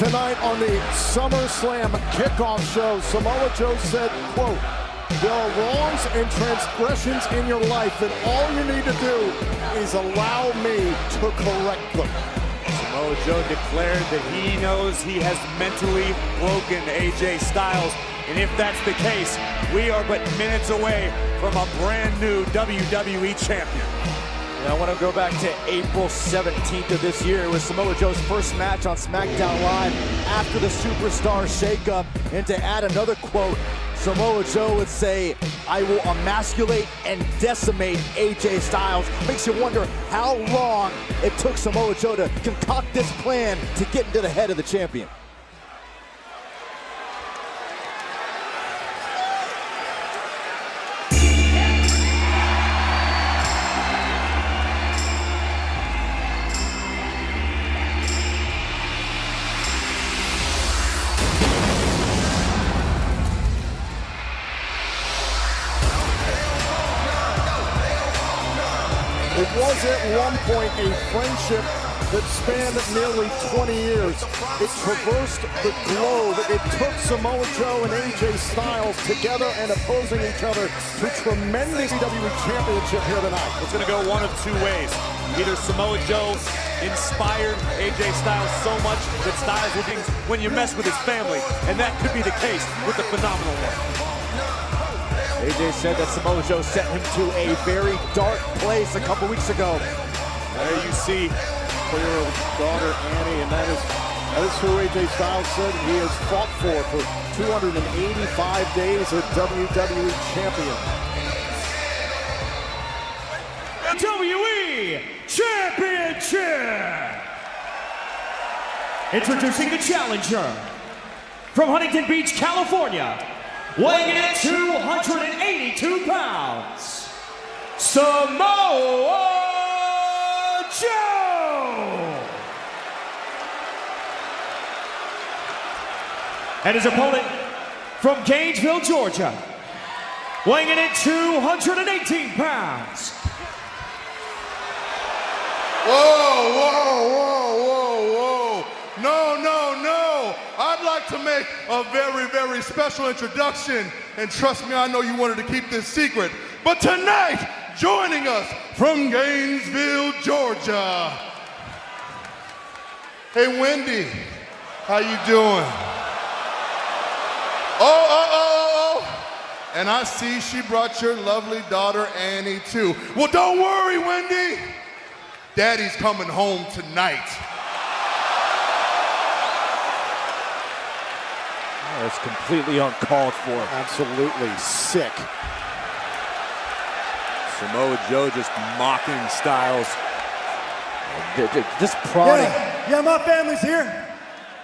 Tonight on the SummerSlam kickoff show, Samoa Joe said, quote, "There are wrongs and transgressions in your life, and all you need to do is allow me to correct them." Samoa Joe declared that he knows he has mentally broken AJ Styles, and if that's the case, we are but minutes away from a brand new WWE champion. I want to go back to April 17th of this year. It was Samoa Joe's first match on SmackDown Live after the Superstar shakeup. And to add another quote, Samoa Joe would say, "I will emasculate and decimate AJ Styles." Makes you wonder how long it took Samoa Joe to concoct this plan to get into the head of the champion. It was at one point a friendship that spanned nearly 20 years. It traversed the globe. It took Samoa Joe and AJ Styles together and opposing each other to tremendous WWE Championship here tonight. It's going to go one of two ways. Either Samoa Joe inspired AJ Styles so much that Styles will be when you mess with his family, and that could be the case with the Phenomenal One. AJ said that Samoa Joe sent him to a very dark place a couple weeks ago. There you see for your daughter Annie, and that is who AJ Styles said he has fought for 285 days as WWE Champion. WWE Championship! Introducing the challenger from Huntington Beach, California, weighing in at 282 pounds, Samoa Joe! And his opponent from Gainesville, Georgia, weighing in at 218 pounds. Whoa, whoa, whoa, whoa, whoa. No, no, no. I'd like to make a very, very special introduction. And trust me, I know you wanted to keep this secret. But tonight, joining us from Gainesville, Georgia. Hey, Wendy, how you doing? Oh. And I see she brought your lovely daughter, Annie, too. Well, don't worry, Wendy. Daddy's coming home tonight. That's completely uncalled for. Absolutely sick. Samoa Joe just mocking Styles. Just prodding. Yeah, my family's here.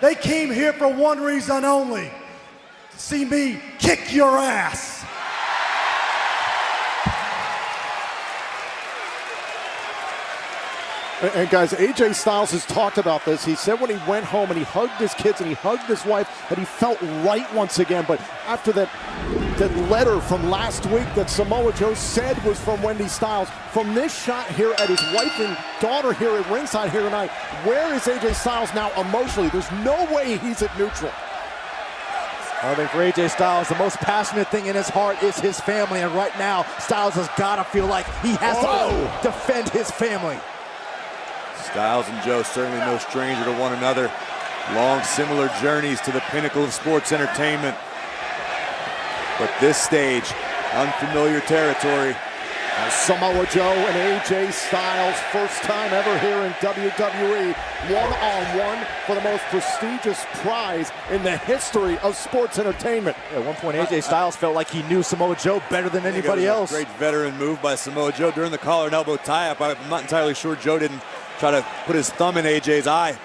They came here for one reason only. To see me kick your ass. And guys, AJ Styles has talked about this. He said when he went home and he hugged his kids and he hugged his wife that he felt right once again. But after that letter from last week that Samoa Joe said was from Wendy Styles, from this shot here at his wife and daughter here at ringside here tonight, where is AJ Styles now emotionally? There's no way he's at neutral. I think for AJ Styles, the most passionate thing in his heart is his family. And right now, Styles has got to feel like he has to defend his family. Styles and Joe certainly no stranger to one another. Long, similar journeys to the pinnacle of sports entertainment. But this stage, unfamiliar territory. Samoa Joe and AJ Styles, first time ever here in WWE, one-on-one for the most prestigious prize in the history of sports entertainment. At one point, AJ Styles felt like he knew Samoa Joe better than anybody else. A great veteran move by Samoa Joe during the collar and elbow tie-up. I'm not entirely sure Joe didn't try to put his thumb in AJ's eye.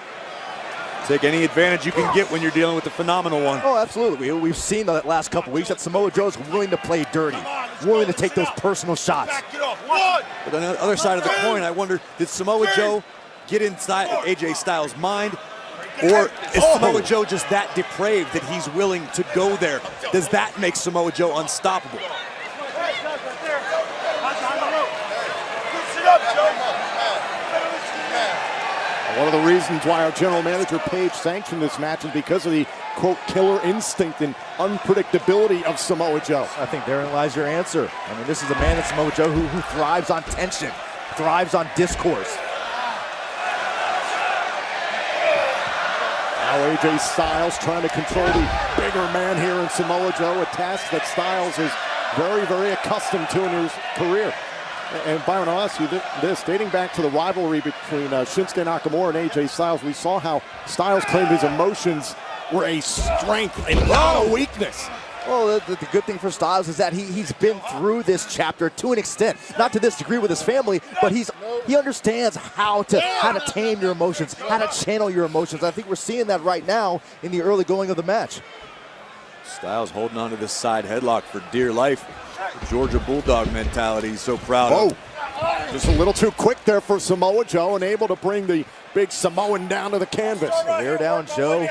Take any advantage you can get when you're dealing with the Phenomenal One. Oh, absolutely. We've seen the last couple weeks that Samoa Joe's willing to play dirty, willing to take those personal shots. But on the other side of the coin, I wonder, did Samoa Joe get inside AJ Styles' mind? Or is Samoa Joe just that depraved that he's willing to go there? Does that make Samoa Joe unstoppable? One of the reasons why our general manager Paige sanctioned this match is because of the, quote, killer instinct and unpredictability of Samoa Joe. I think therein lies your answer. I mean, this is a man in Samoa Joe who thrives on tension, thrives on discourse. Now AJ Styles trying to control the bigger man here in Samoa Joe, a task that Styles is very, very accustomed to in his career. And Byron, I'll ask you this, dating back to the rivalry between Shinsuke Nakamura and AJ Styles, we saw how Styles claimed his emotions were a strength and not a weakness. Well, the good thing for Styles is that he's been through this chapter to an extent. Not to this degree with his family, but he understands how to tame your emotions, how to channel your emotions. I think we're seeing that right now in the early going of the match. Styles holding on to this side headlock for dear life. Georgia Bulldog mentality he's so proud of. Just a little too quick there for Samoa Joe, and able to bring the big Samoan down to the canvas. Wear down Joe.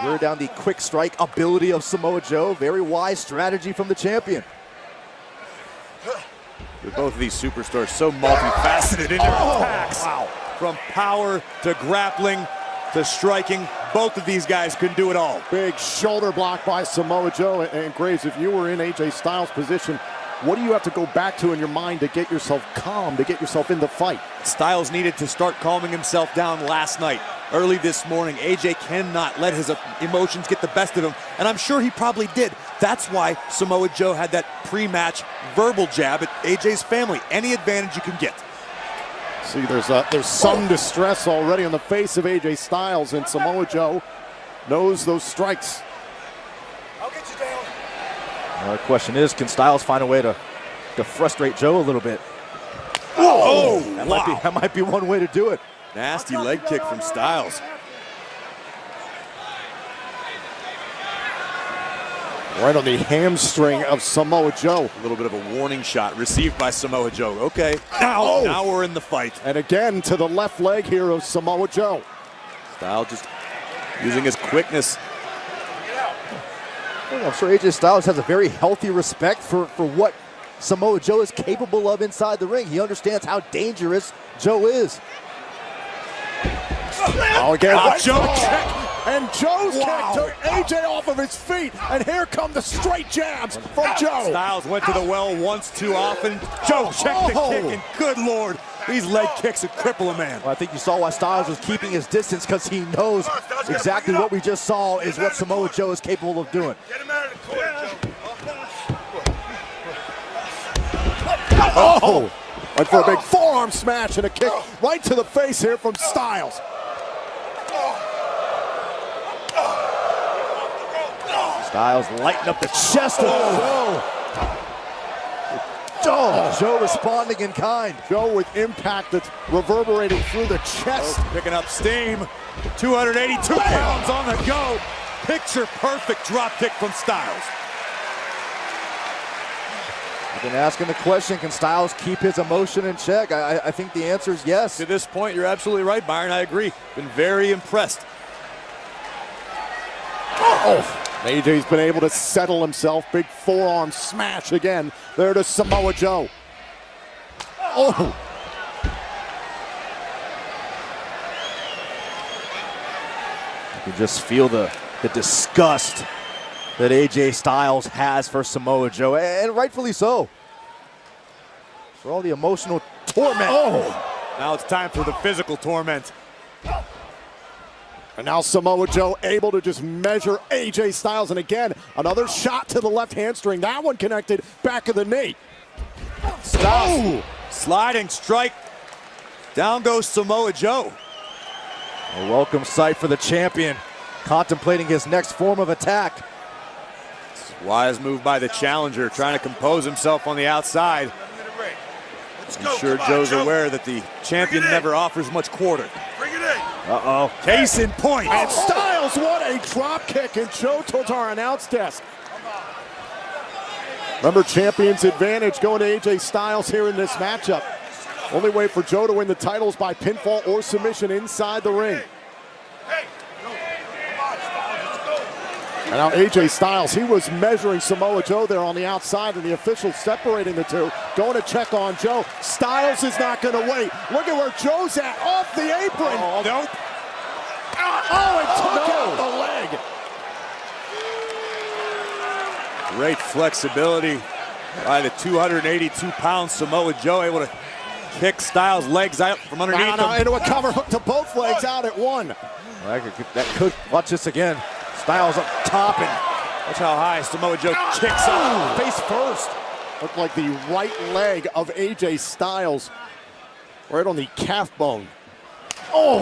Wear down the quick strike ability of Samoa Joe. Very wise strategy from the champion. With both of these superstars so multifaceted in their attacks. Wow. From power to grappling to striking, both of these guys can do it all. Big shoulder block by Samoa Joe. And Graves, if you were in AJ Styles' position, what do you have to go back to in your mind to get yourself calm, to get yourself in the fight? Styles needed to start calming himself down last night. Early this morning, AJ cannot let his emotions get the best of him, and I'm sure he probably did. That's why Samoa Joe had that pre-match verbal jab at AJ's family. Any advantage you can get. See, there's some distress already on the face of AJ Styles, and Samoa Joe knows those strikes. I'll get you down. Now the question is, can Styles find a way to frustrate Joe a little bit? Oh, that might be one way to do it. Nasty leg kick from Styles. Right on the hamstring of Samoa Joe. A little bit of a warning shot received by Samoa Joe. Okay, now we're in the fight. And again to the left leg here of Samoa Joe. Styles just using his quickness. I'm sure AJ Styles has a very healthy respect for what Samoa Joe is capable of inside the ring. He understands how dangerous Joe is. Oh, again, Joe kick. And Joe's kick took AJ off of his feet. And here come the straight jabs from Joe. Styles went to the well once too often. Joe checked the kick, and good Lord, these leg kicks would cripple a man. Well, I think you saw why Styles was keeping his distance, because he knows exactly what we just saw is what Samoa Joe is capable of doing. Get him out of the corner, Oh! Went for a big forearm smash and a kick right to the face here from Styles. Styles lighting up the chest of Joe. Joe responding in kind. Joe with impact that's reverberating through the chest. Picking up steam. 282 pounds on the go. Picture perfect drop kick from Styles. I've been asking the question, can Styles keep his emotion in check? I think the answer is yes. To this point, you're absolutely right, Byron. I agree. Been very impressed. AJ's been able to settle himself. Big forearm smash again. There to Samoa Joe. Oh! You can just feel the disgust that AJ Styles has for Samoa Joe, and rightfully so. For all the emotional torment. Now it's time for the physical torment. And now Samoa Joe able to just measure AJ Styles. And again, another shot to the left hamstring. That one connected back of the knee. Styles, sliding strike. Down goes Samoa Joe. A welcome sight for the champion, contemplating his next form of attack. Wise move by the challenger, trying to compose himself on the outside. I'm sure Joe's aware that the champion never offers much quarter. Bring it in. Uh-oh. Case in point. And Styles, what a drop kick. And Joe towards our announce desk. Remember, champion's advantage going to AJ Styles here in this matchup. Only way for Joe to win the titles by pinfall or submission inside the ring. And now AJ Styles, he was measuring Samoa Joe there on the outside, and the official separating the two, going to check on Joe. Styles is not going to wait. Look at where Joe's at, off the apron. Oh, nope. Oh, it took out the leg. Great flexibility by the 282-pound Samoa Joe, able to kick Styles' legs out from underneath him. Into a cover hook to both legs, out at one. That could, watch this again. Styles up top, and watch how high Samoa Joe kicks up face first. Looked like the right leg of AJ Styles, right on the calf bone. Oh!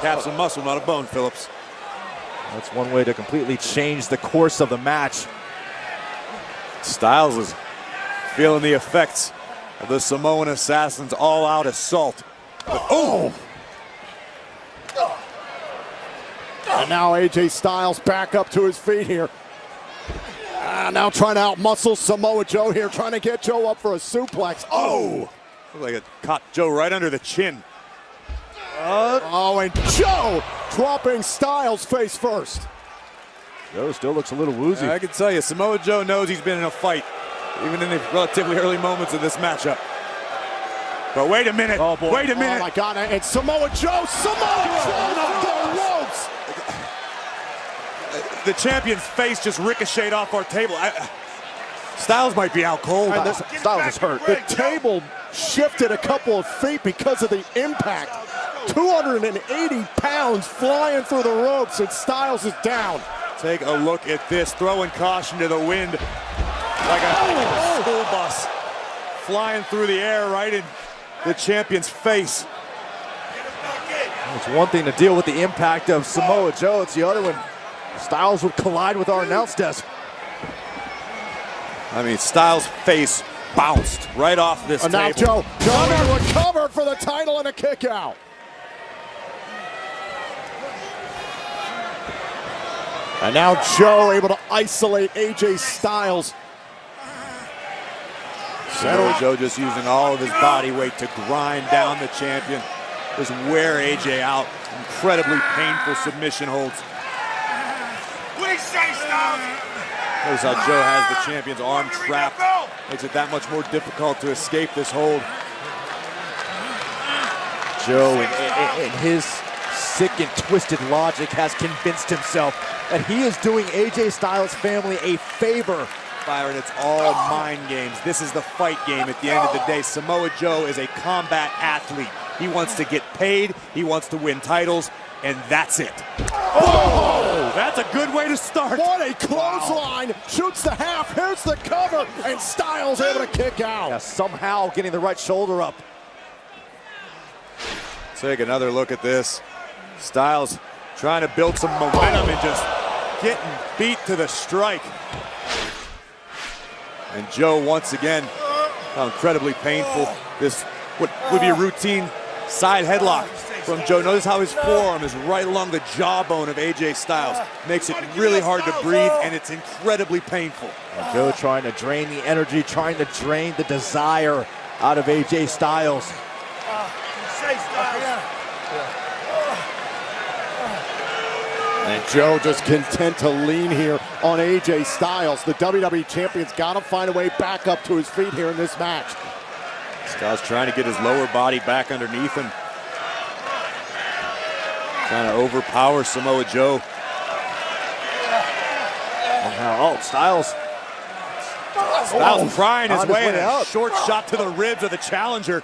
Calf's a muscle, not a bone, Phillips. That's one way to completely change the course of the match. Styles is feeling the effects of the Samoan Assassin's all-out assault. But, oh! And now AJ Styles back up to his feet here. Now trying to outmuscle Samoa Joe here, trying to get Joe up for a suplex. Oh! Looked like it caught Joe right under the chin. And Joe dropping Styles face first. Joe still looks a little woozy. I can tell you, Samoa Joe knows he's been in a fight, even in the relatively early moments of this matchup. But wait a minute, wait a minute. Oh my God, and Samoa Joe through the ropes. The champion's face just ricocheted off our table. Styles might be out cold. Styles is hurt. The table shifted a couple of feet because of the impact. 280 pounds flying through the ropes, and Styles is down. Take a look at this, throwing caution to the wind like a school bus flying through the air right in the champion's face. It's one thing to deal with the impact of Samoa Joe. It's the other one. Styles would collide with our announce desk. I mean, Styles' face bounced right off this table. Now Joe recovered for the title and a kick out. And now Joe able to isolate AJ Styles. Samoa Joe just using all of his body weight to grind down the champion. Just wear AJ out. Incredibly painful submission holds. Notice how Joe has the champion's arm trapped. Makes it that much more difficult to escape this hold. Joe, in his sick and twisted logic, has convinced himself that he is doing AJ Styles' family a favor. Byron, it's all mind games. This is the fight game at the end of the day. Samoa Joe is a combat athlete. He wants to get paid, he wants to win titles, and that's it. Oh! That's a good way to start. What a clothesline! Wow. Shoots the half, here's the cover, and Styles able to kick out. Yeah, somehow getting the right shoulder up. Take another look at this. Styles trying to build some momentum and just getting beat to the strike. And Joe once again, how incredibly painful. This would be a routine side headlock from Joe. Notice how his forearm is right along the jawbone of AJ Styles. Makes it really hard to breathe, and it's incredibly painful. And Joe trying to drain the energy, trying to drain the desire out of AJ Styles. And Joe just content to lean here on AJ Styles. The WWE Champion's got to find a way back up to his feet here in this match. Styles trying to get his lower body back underneath him. Trying to overpower Samoa Joe. And now, Styles prying his way in out. A short shot to the ribs of the challenger.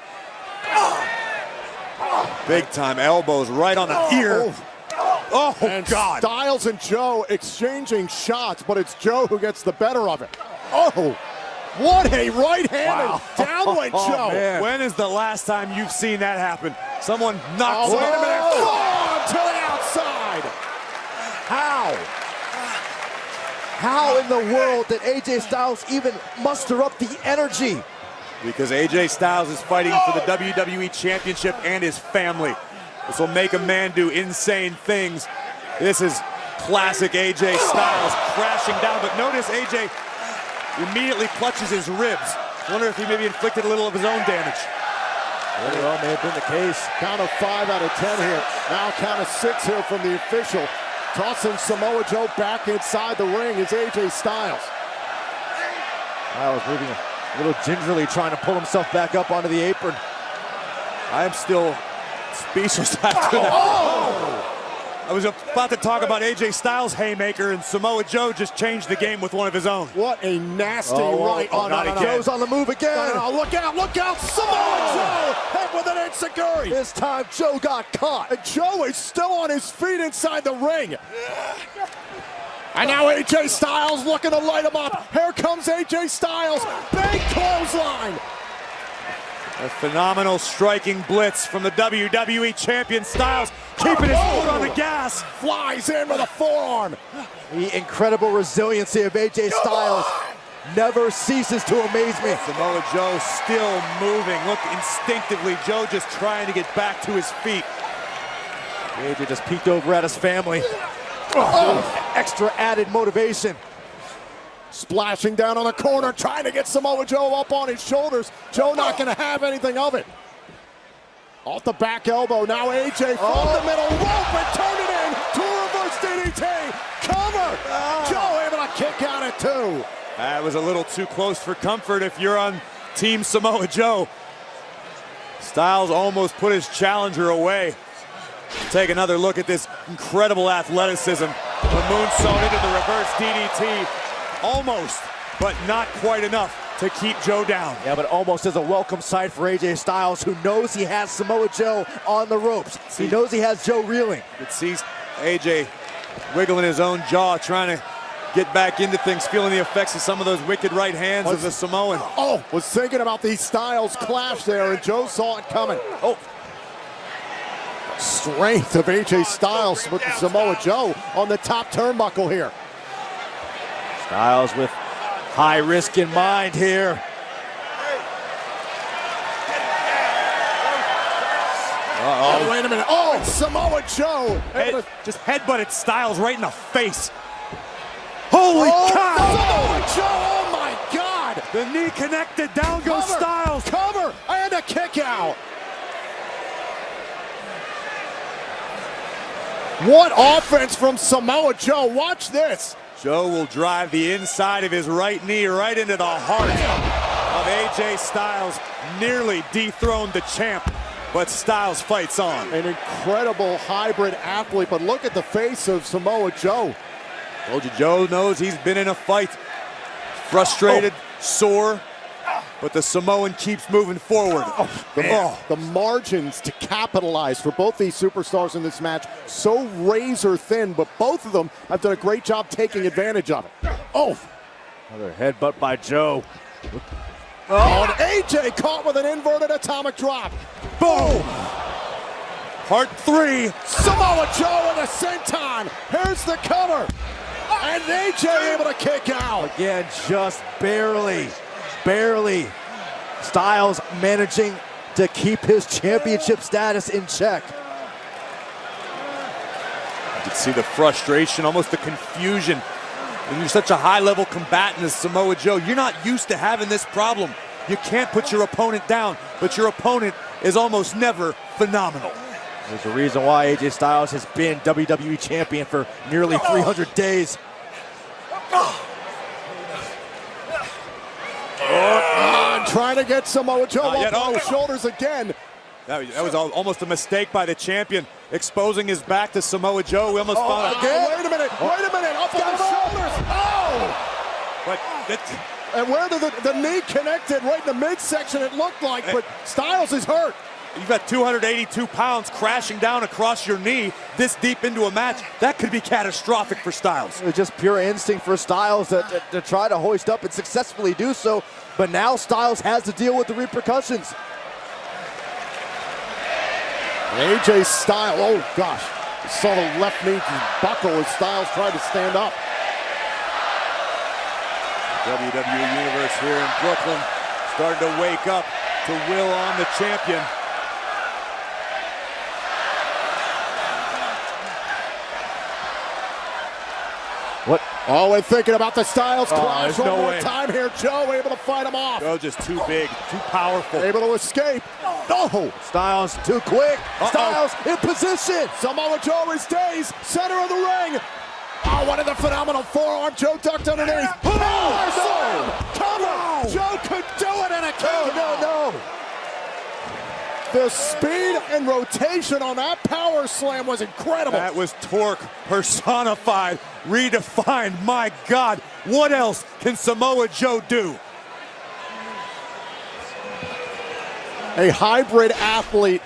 Big time elbows right on the ear. Oh, and God. Styles and Joe exchanging shots, but it's Joe who gets the better of it. Oh, what a right-handed down went Joe. Man. When is the last time you've seen that happen? Someone knocks wait a him minute. To the outside. How in the world did AJ Styles even muster up the energy? Because AJ Styles is fighting for the WWE Championship and his family. This will make a man do insane things. This is classic AJ Styles crashing down, but notice AJ immediately clutches his ribs. Wonder if he maybe inflicted a little of his own damage. Very well may have been the case. Count of 5 out of 10 here. Now count of 6 here from the official. Tossing Samoa Joe back inside the ring is AJ Styles. Styles moving a little gingerly, trying to pull himself back up onto the apron. I am still speechless after that. Oh! I was about to talk about AJ Styles' haymaker, and Samoa Joe just changed the game with one of his own. What a nasty right. Joe's on the move again. Look out, Samoa Joe hit with an enziguri. This time Joe got caught. And Joe is still on his feet inside the ring. And now AJ Styles looking to light him up. Here comes AJ Styles, big clothesline. A phenomenal striking blitz from the WWE champion Styles, keeping his foot on the gas. Flies in with a forearm. The incredible resiliency of AJ Styles never ceases to amaze me. Samoa Joe still moving. Look, instinctively, Joe just trying to get back to his feet. AJ just peeked over at his family. Extra added motivation. Splashing down on the corner, trying to get Samoa Joe up on his shoulders. Joe not going to have anything of it. Off the back elbow, now AJ from the middle rope and turn it in to a reverse DDT. Cover! Joe able to kick out at 2. That was a little too close for comfort if you're on Team Samoa Joe. Styles almost put his challenger away. Take another look at this incredible athleticism. The moonsault into the reverse DDT. Almost, but not quite enough to keep Joe down. Yeah, but almost is a welcome sight for AJ Styles, who knows he has Samoa Joe on the ropes. He knows he has Joe reeling. It sees AJ wiggling his own jaw, trying to get back into things, feeling the effects of some of those wicked right hands of the Samoan. Was thinking about the Styles clash there, and Joe saw it coming. Strength of AJ Styles with Samoa Joe on the top turnbuckle here. Styles with high risk in mind here. Oh, wait a minute. Samoa Joe. Just headbutted Styles right in the face. Holy cow! Samoa Joe, oh my God! The knee connected, down goes Styles. Cover, and a kick out. What offense from Samoa Joe. Watch this. Joe will drive the inside of his right knee right into the heart of AJ Styles. Nearly dethroned the champ, but Styles fights on. An incredible hybrid athlete, but look at the face of Samoa Joe. Told you, Joe knows he's been in a fight. Frustrated, sore, but the Samoan keeps moving forward. The margins to capitalize for both these superstars in this match, so razor thin, but both of them have done a great job taking advantage of it. Another headbutt by Joe. And AJ caught with an inverted atomic drop. Boom! Part 3. Samoa Joe with a senton. Here's the cover. And AJ able to kick out. Again, just barely. Styles managing to keep his championship status in check. You can see the frustration, almost the confusion. When you're such a high-level combatant as Samoa Joe, you're not used to having this problem. You can't put your opponent down, but your opponent is almost never phenomenal. There's a reason why AJ Styles has been WWE champion for nearly 300 days. Trying to get Samoa Joe up on his shoulders again. That was almost a mistake by the champion, exposing his back to Samoa Joe. We almost found out. Wait a minute, up on his shoulders. But and where did the knee connected? Right in the midsection, it looked like, but Styles is hurt. You've got 282 pounds crashing down across your knee this deep into a match. That could be catastrophic for Styles. It was just pure instinct for Styles to try to hoist up and successfully do so. But now Styles has to deal with the repercussions. AJ Styles, oh gosh. Saw the left knee buckle as Styles tried to stand up. WWE Universe here in Brooklyn starting to wake up to will on the champion. Oh, and thinking about the Styles clash one no more way. time here. Joe able to fight him off. Joe just too big, too powerful. Able to escape. No! Styles too quick. Styles in position. Samoa Joe is dazed. Center of the ring. Oh, what a phenomenal forearm. Joe ducked underneath. Oh, no! Cover! Joe could do it in a count. No. The speed and rotation on that power slam was incredible. That was torque personified, redefined. My God, what else can Samoa Joe do? A hybrid athlete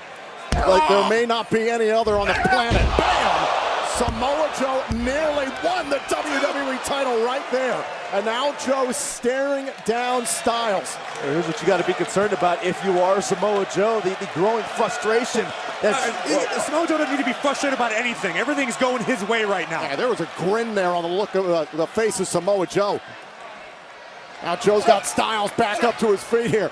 like there may not be any other on the planet. Bam! Samoa Joe nearly won the WWE title right there. And now Joe staring down Styles. Here's what you got to be concerned about if you are Samoa Joe, the growing frustration. Samoa Joe doesn't need to be frustrated about anything. Everything's going his way right now. Yeah, there was a grin there on the look of the face of Samoa Joe. Now Joe's got Styles back up to his feet here.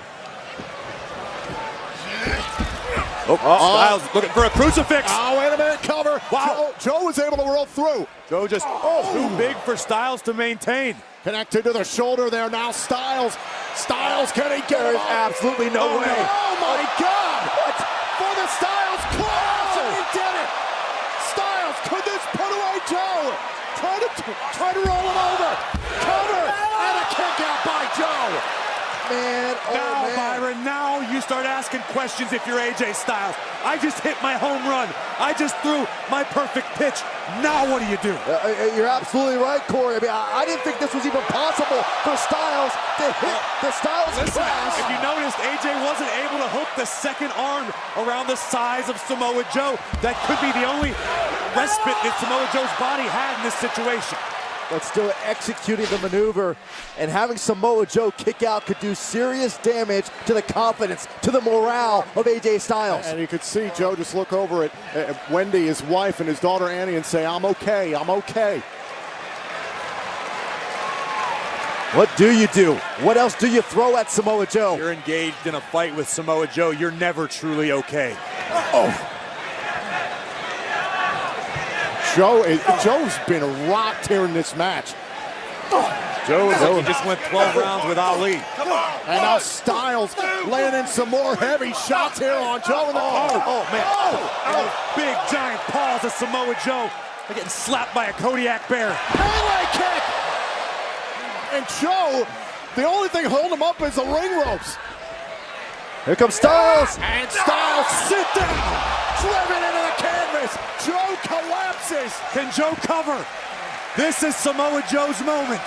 Styles looking for a crucifix. Oh, wait a minute, cover. Wow. Joe was able to roll through. Joe just too big for Styles to maintain. Connected to the shoulder there now, Styles. Styles, can he get it? Absolutely no way. Oh my God! What? For the Styles clash, and he did it. Styles, could this put away Joe? Try to roll him over. Cover and a kick out by Joe. Man, Now, man. Byron, now you start asking questions if you're AJ Styles. I just hit my home run. I just threw my perfect pitch. Now what do you do? You're absolutely right, Corey. I mean, I didn't think this was even possible for Styles to hit the Styles clash. If you noticed, AJ wasn't able to hook the second arm around the size of Samoa Joe. That could be the only respite that Samoa Joe's body had in this situation. But still executing the maneuver, and having Samoa Joe kick out could do serious damage to the confidence, to the morale of AJ Styles. And you could see Joe just look over at Wendy, his wife, and his daughter Annie and say, I'm okay, I'm okay. What do you do? What else do you throw at Samoa Joe? You're engaged in a fight with Samoa Joe. You're never truly okay. Joe's been rocked here in this match. Joe just went 12 rounds with Ali. And now Styles laying in some more heavy shots here on Joe. Big giant paws of Samoa Joe. They're getting slapped by a Kodiak bear. Melee kick! And Joe, the only thing holding him up is the ring ropes. Here comes Styles. And Styles sit down. Driven into the canvas. Joe collapses. Can Joe cover? This is Samoa Joe's moment.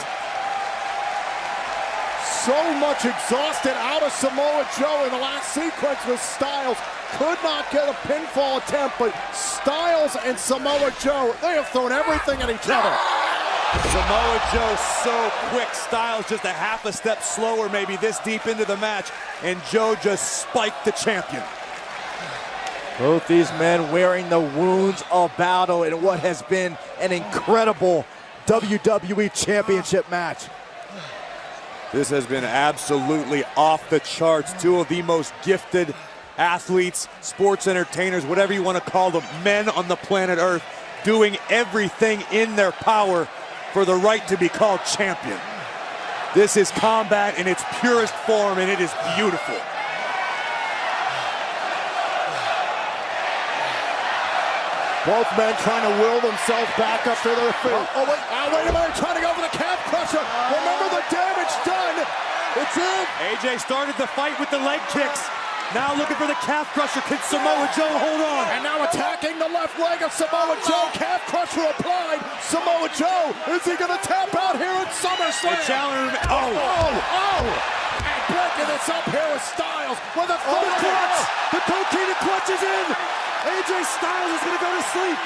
So much exhausted out of Samoa Joe in the last sequence with Styles. Could not get a pinfall attempt, but Styles and Samoa Joe, they have thrown everything at each other. Samoa Joe so quick. Styles just a half a step slower, maybe this deep into the match, and Joe just spiked the champion. Both these men wearing the wounds of battle in what has been an incredible WWE Championship match. This has been absolutely off the charts. Two of the most gifted athletes, sports entertainers, whatever you want to call them, men on the planet Earth, doing everything in their power for the right to be called champion. This is combat in its purest form, and it is beautiful. Both men trying to will themselves back up to their feet. Wait a minute, trying to go for the calf crusher. Remember the damage done. It's in. AJ started the fight with the leg kicks. Now looking for the calf crusher. Can Samoa Joe hold on? And now attacking the left leg of Samoa Joe. Calf crusher applied. Samoa Joe, is he going to tap out here at SummerSlam? The challenger. And breaking this up here with Styles with a thumb clutch. The Coquina clutch is in. AJ Styles is going to go to sleep.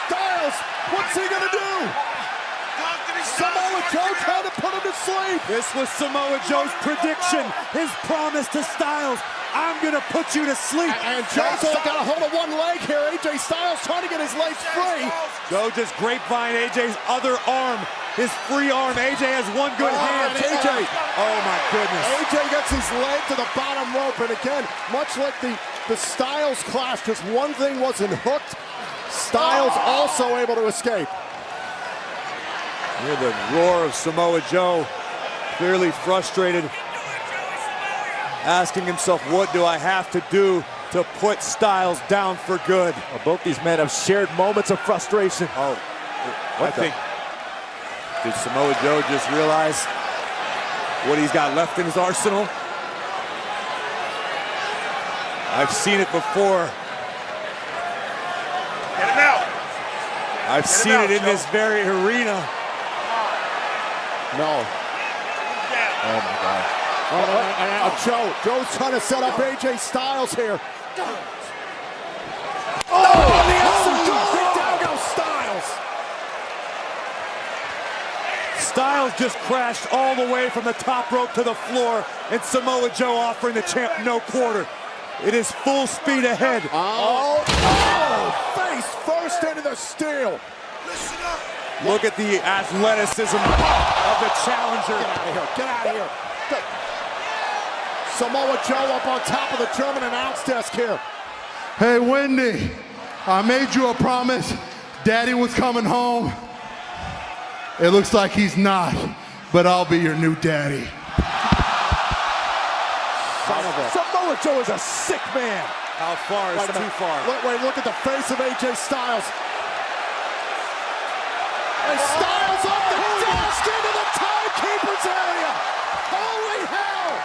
Styles, what's he going to do? Samoa Joe trying to put him to sleep. This was Samoa Joe's prediction, his promise to Styles. I'm going to put you to sleep. And Joe's only got a hold of one leg here. AJ Styles trying to get his legs free. Joe just grapevine AJ's other arm, his free arm. AJ has one good hand. And AJ. Oh my goodness. AJ gets his leg to the bottom rope. And again, much like the Styles clash, just one thing wasn't hooked. Styles also able to escape. Hear the roar of Samoa Joe, clearly frustrated, asking himself, what do I have to do to put Styles down for good? Well, both these men have shared moments of frustration. Oh, I think, did Samoa Joe just realize what he's got left in his arsenal? I've seen it before. Get it out. I've seen it in this very arena. No. Oh my God. Joe's trying to set up AJ Styles here. Oh, the absolute down goes Styles. Styles just crashed all the way from the top rope to the floor, and Samoa Joe offering the champ no quarter. It is full speed ahead. Face first into the steel. Listen up. Look at the athleticism of the challenger. Get out of here. Get out of here. Samoa Joe up on top of the German announce desk here. Hey, Wendy, I made you a promise. Daddy was coming home. It looks like he's not, but I'll be your new daddy. Samoa Joe is a sick man. How far is too far? Wait, look at the face of AJ Styles. And Styles up the desk into the timekeeper's area. Holy hell!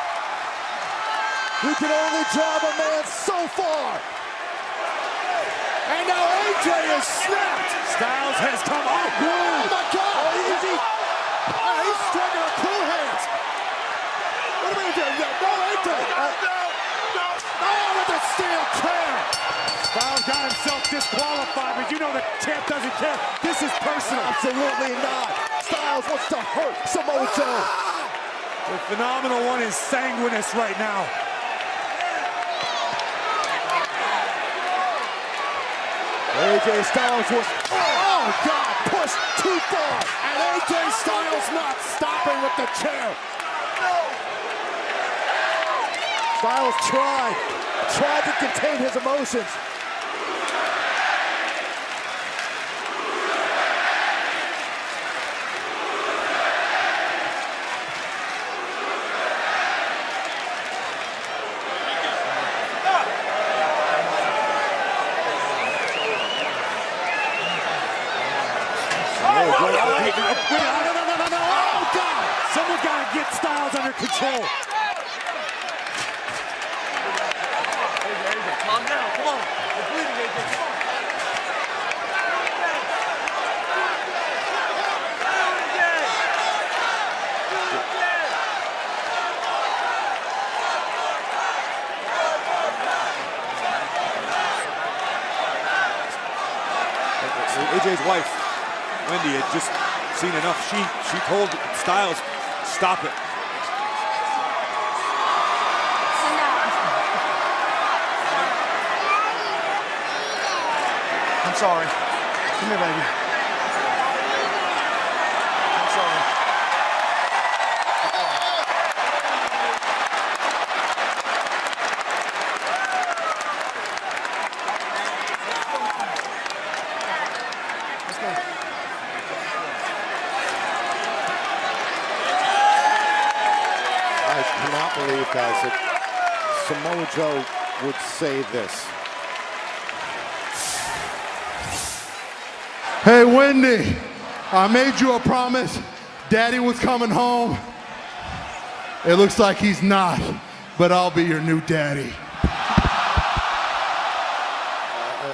You can only drive a man so far. And now AJ is snapped. Styles has come up. Oh my God! Easy. He's striking a cool hands. What are we gonna do? No, AJ. Oh, with the steel chair. Styles got himself disqualified, but you know the champ doesn't care. This is personal. Absolutely not. Styles wants to hurt Samoa Joe. The phenomenal one is sanguinous right now. AJ Styles was, oh God, pushed too far. And AJ Styles not stopping with the chair. Styles tried to contain his emotions. No. Oh, God. Someone got to get Styles under control. Calm down, come on. You're bleeding, AJ, come on. AJ's wife, Wendy, had just seen enough. She told Styles, stop it. I'm sorry. Come here, baby. I'm sorry. Let's go. I cannot believe, guys, that Samoa Joe would say this. Hey, Wendy, I made you a promise. Daddy was coming home. It looks like he's not, but I'll be your new daddy.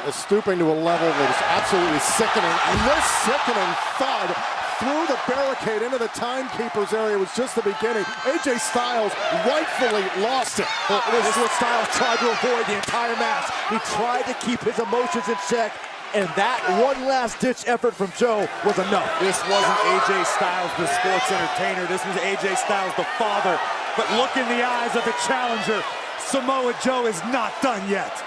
Stooping to a level that is absolutely sickening. And this sickening thud through the barricade into the timekeeper's area was just the beginning. AJ Styles rightfully lost it. This is what Styles tried to avoid the entire match. He tried to keep his emotions in check, and that one last-ditch effort from Joe was enough. This wasn't AJ Styles, the sports entertainer. This was AJ Styles, the father. But look in the eyes of the challenger. Samoa Joe is not done yet.